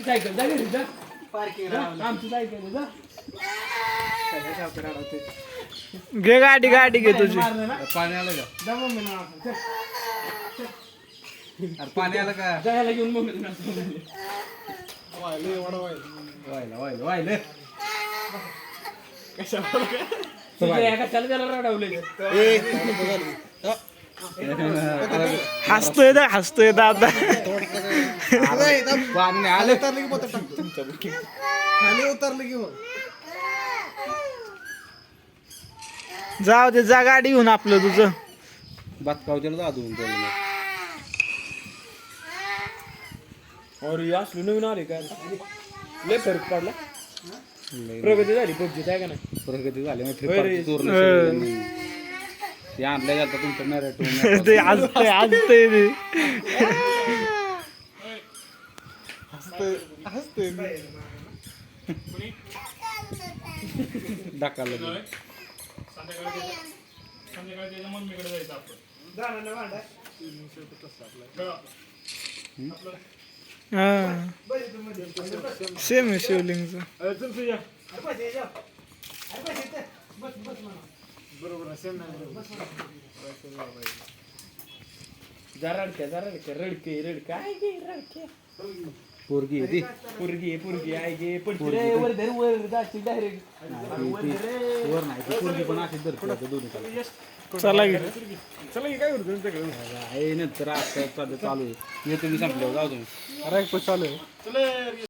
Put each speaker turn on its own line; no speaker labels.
Cycle जा घरी जा
पार्किंग
आमची सायकल जा
घे गाडी घे तुझी.
मारलं ना
पाणी आलं का
जा मम्मी ना
अरे पाणी आलं का
जायला घेऊन मम्मी ना
वाहिलं
कशाला त्याला रडवले
हसतोय दादा.
पाणी आलं
उतरलं की बोट टाकतो खाली उतरलं की मग
जाऊ दे, जा गाडी घेऊन आपलं तुझं.
बतकावच्याला जातो
और असलो नवीन आले काय लय फरक पडला प्रगती झाली पबजीत आहे का नाही
प्रगती झाली मग
होय रे.
ते आणलं जातं तुमचं मॅरेट
ते हसतंय ते.
हसतोय
दाखवलं
संध्याकाळी त्याच्या मम्मीकडे जायचं आपण
सेम आहे शिवलिंगचं.
जा रडक्या रडके आहे गे रडके
पोरगी आहे ती
पुरगी आहे गे पडते रे वर धर वर जाची डायरेक्ट
वर नाही ती पोरगी पण अशी धरते दोन्ही
चला घे.
चला की काय करतो तुमच्याकडे
आहे नंतर आता चालू आहे येतो मी संपल्यावर जाऊ तुम्ही
चालू आहे.